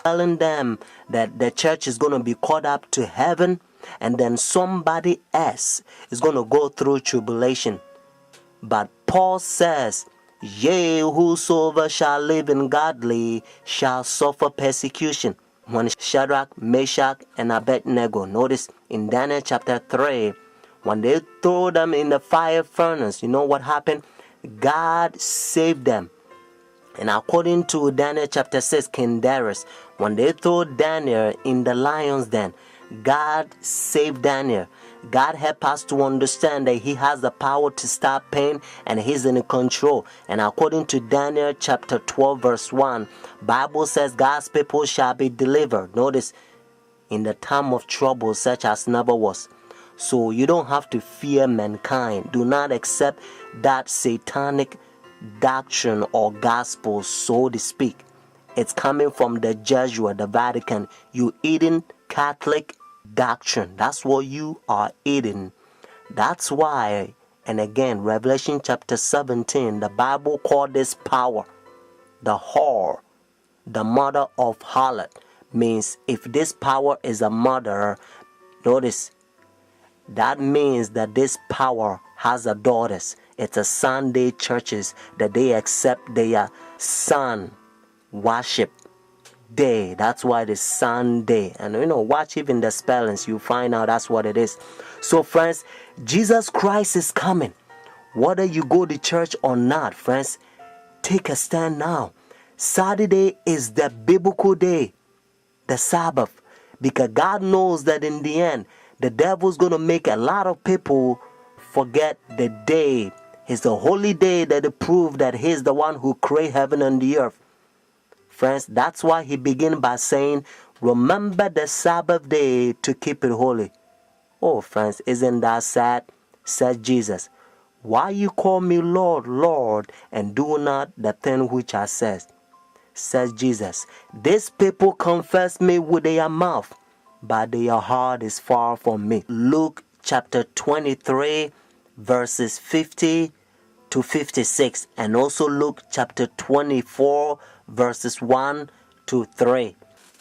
telling them that the church is going to be caught up to heaven, and then somebody else is going to go through tribulation. But Paul says, yea, whosoever shall live in godly shall suffer persecution. When Shadrach, Meshach, and Abednego, notice in Daniel chapter 3, when they threw them in the fire furnace, you know what happened? God saved them. And according to Daniel chapter 6, King Darius, when they threw Daniel in the lion's den, God saved Daniel. God helped us to understand that He has the power to stop pain and He's in control. And according to Daniel chapter 12 verse 1, Bible says God's people shall be delivered. Notice, in the time of trouble such as never was. So you don't have to fear mankind. Do not accept that satanic doctrine or gospel, so to speak. It's coming from the Jesuit, the Vatican. You eating Catholic doctrine. That's what you are eating. That's why, and again, Revelation chapter 17, the Bible called this power the whore, the mother of harlot. Means if this power is a mother, notice, that means that this power has a daughters. It's a Sunday churches that they accept their sun worship day. That's why it's Sunday. And watch even the spellings, you find out that's what it is. So friends, Jesus Christ is coming. Whether you go to church or not, friends, take a stand now. Saturday is the biblical day, the Sabbath, because God knows that in the end, the devil's going to make a lot of people forget the day. It's the holy day that they prove that He's the one who created heaven and the earth. Friends, that's why He began by saying, remember the Sabbath day to keep it holy. Oh, friends, isn't that sad? Said Jesus. Why you call me Lord, Lord, and do not the thing which I says? Says Jesus. These people confess me with their mouth, but their heart is far from me. Luke chapter 23, verses 50 to 56, and also Luke chapter 24, verses 1 to 3.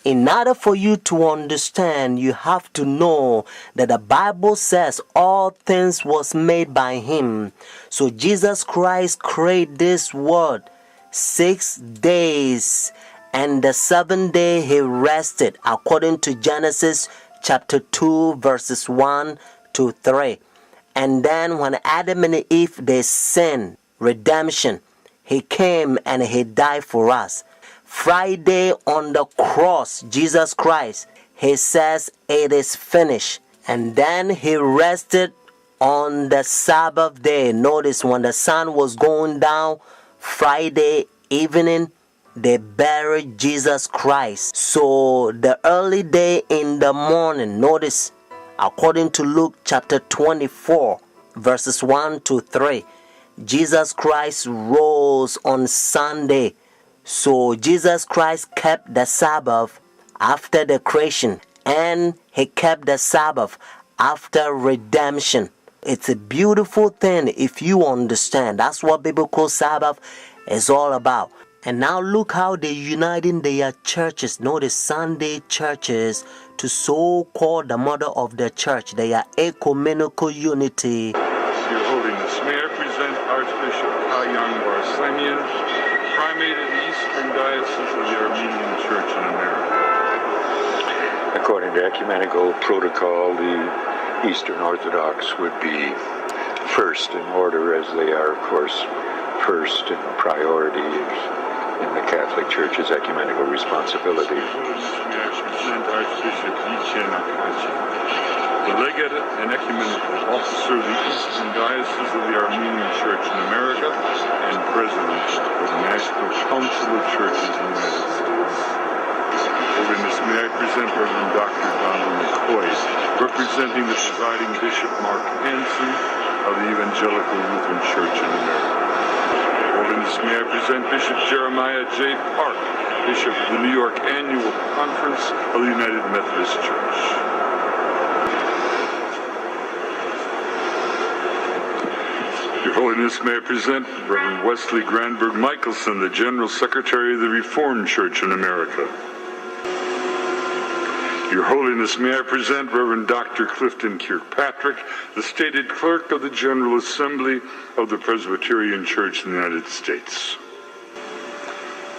In order for you to understand, you have to know that the Bible says all things was made by Him. So Jesus Christ created this world 6 days, and the seventh day He rested, according to Genesis chapter 2, verses 1 to 3. And then when Adam and Eve, they sinned, redemption, He came and He died for us. Friday on the cross, Jesus Christ, He says it is finished. And then He rested on the Sabbath day. Notice when the sun was going down, Friday evening, they buried Jesus Christ. So the early day in the morning, notice, according to Luke chapter 24, verses 1 to 3, Jesus Christ rose on Sunday. So Jesus Christ kept the Sabbath after the creation, and He kept the Sabbath after redemption. It's a beautiful thing if you understand. That's what biblical Sabbath is all about. And now look how they're uniting their churches. Notice Sunday churches to so-called the mother of the church. They are ecumenical unity. Your Holiness, may I present Archbishop Kayan Barslamian, Primate of the Eastern Diocese of the Armenian Church in America. According to ecumenical protocol, the Eastern Orthodox would be first in order, as they are, of course, first in priority in the Catholic Church's ecumenical responsibility. May I present Archbishop Yichen Akachi, the legate and ecumenical officer of the Eastern Diocese of the Armenian Church in America and president of the National Council of Churches in the United States. Holiness, may I present Reverend Dr. Donald McCoy, representing the presiding Bishop Mark Hansen of the Evangelical Lutheran Church in America. Holiness, may I present Bishop Jeremiah J. Park, Bishop of the New York Annual Conference of the United Methodist Church. Your Holiness, may I present Reverend Wesley Granberg Michelson, the General Secretary of the Reformed Church in America. Your Holiness, may I present Reverend Dr. Clifton Kirkpatrick, the stated clerk of the General Assembly of the Presbyterian Church in the United States.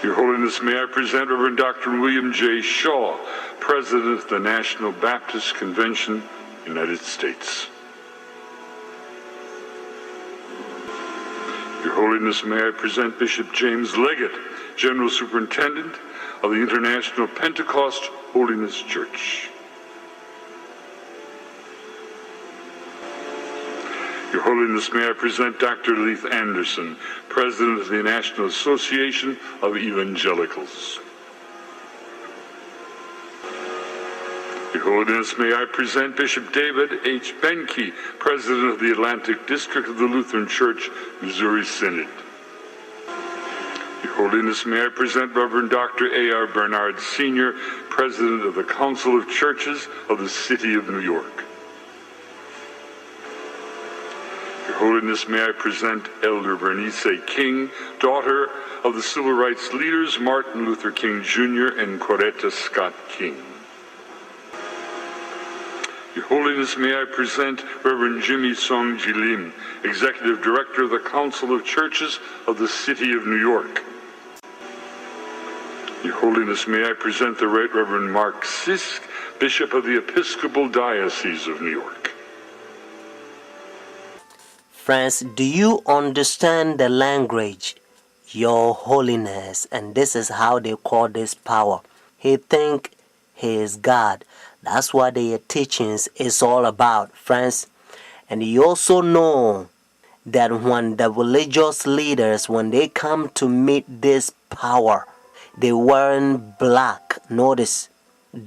Your Holiness, may I present Reverend Dr. William J. Shaw, President of the National Baptist Convention, United States. Your Holiness, may I present Bishop James Leggett, General Superintendent of the International Pentecost Holiness Church. Your Holiness, may I present Dr. Leith Anderson, President of the National Association of Evangelicals. Your Holiness, may I present Bishop David H. Benke, President of the Atlantic District of the Lutheran Church, Missouri Synod. Your Holiness, may I present Reverend Dr. A.R. Bernard Sr., President of the Council of Churches of the City of New York. Your Holiness, may I present Elder Bernice King, daughter of the civil rights leaders Martin Luther King Jr. and Coretta Scott King. Your Holiness, may I present Reverend Jimmy Song Jilim, Executive Director of the Council of Churches of the City of New York. Your Holiness, may I present the Right Reverend Mark Sisk, Bishop of the Episcopal Diocese of New York. Friends, do you understand the language? Your Holiness. And this is how they call this power. He think he is God. That's what their teachings is all about, friends. And you also know that when the religious leaders, when they come to meet this power, they wearing black. Notice,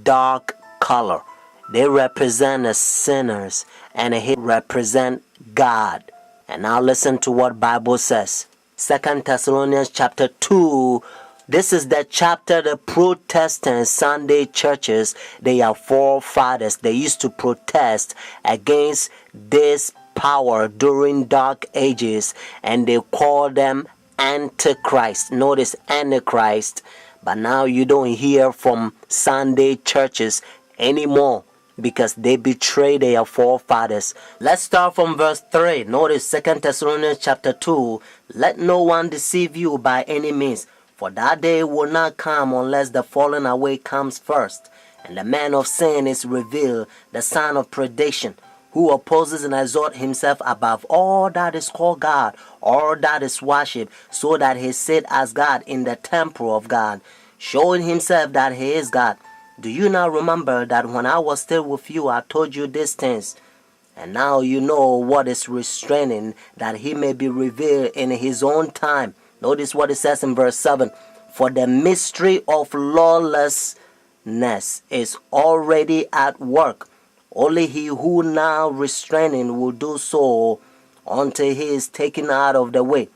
dark color. They represent the sinners, and he represent God. And now listen to what Bible says. 2 Thessalonians chapter 2. This is the chapter the Protestant Sunday churches, they are forefathers. They used to protest against this power during dark ages, and they call them Antichrist. Notice Antichrist. But now you don't hear from Sunday churches anymore, because they betray their forefathers. Let's start from verse 3. Notice 2 Thessalonians chapter 2. Let no one deceive you by any means, for that day will not come unless the falling away comes first, and the man of sin is revealed, the son of perdition, who opposes and exalts himself above all that is called God, all that is worshipped, so that he sit as God in the temple of God, showing himself that he is God. Do you not remember that when I was still with you, I told you these things? And now you know what is restraining, that he may be revealed in his own time. Notice what it says in verse 7. For the mystery of lawlessness is already at work. Only he who now restraining will do so until he is taken out of the way.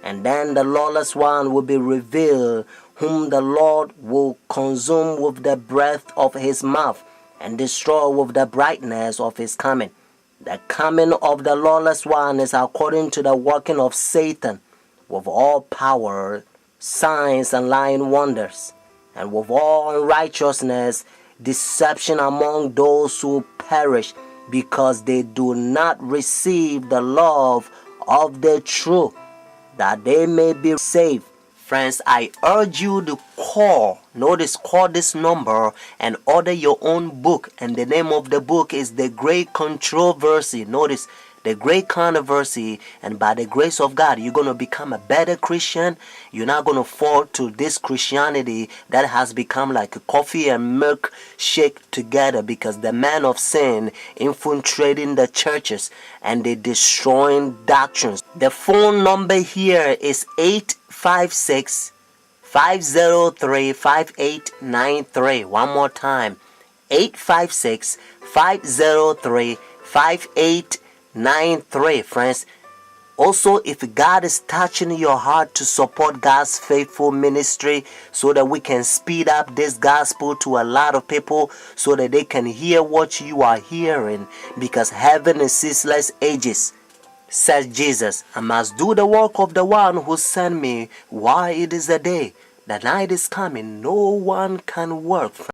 And then the lawless one will be revealed, whom the Lord will consume with the breath of his mouth and destroy with the brightness of his coming. The coming of the lawless one is according to the working of Satan, with all power, signs, and lying wonders, and with all unrighteousness, deception among those who perish, because they do not receive the love of the truth, that they may be saved. Friends, I urge you to call this number and order your own book. And the name of the book is The Great Controversy. Notice, The Great Controversy. And by the grace of God, you're going to become a better Christian. You're not going to fall to this Christianity that has become like a coffee and milk shake together, because the man of sin infiltrating the churches and they destroying doctrines. The phone number here is 856-503-5893. One more time, 856-503-5893. Friends, also, if God is touching your heart to support God's faithful ministry so that we can speed up this gospel to a lot of people so that they can hear what you are hearing, because heaven is ceaseless ages, says Jesus, I must do the work of the one who sent me while it is a day. The night is coming, no one can work.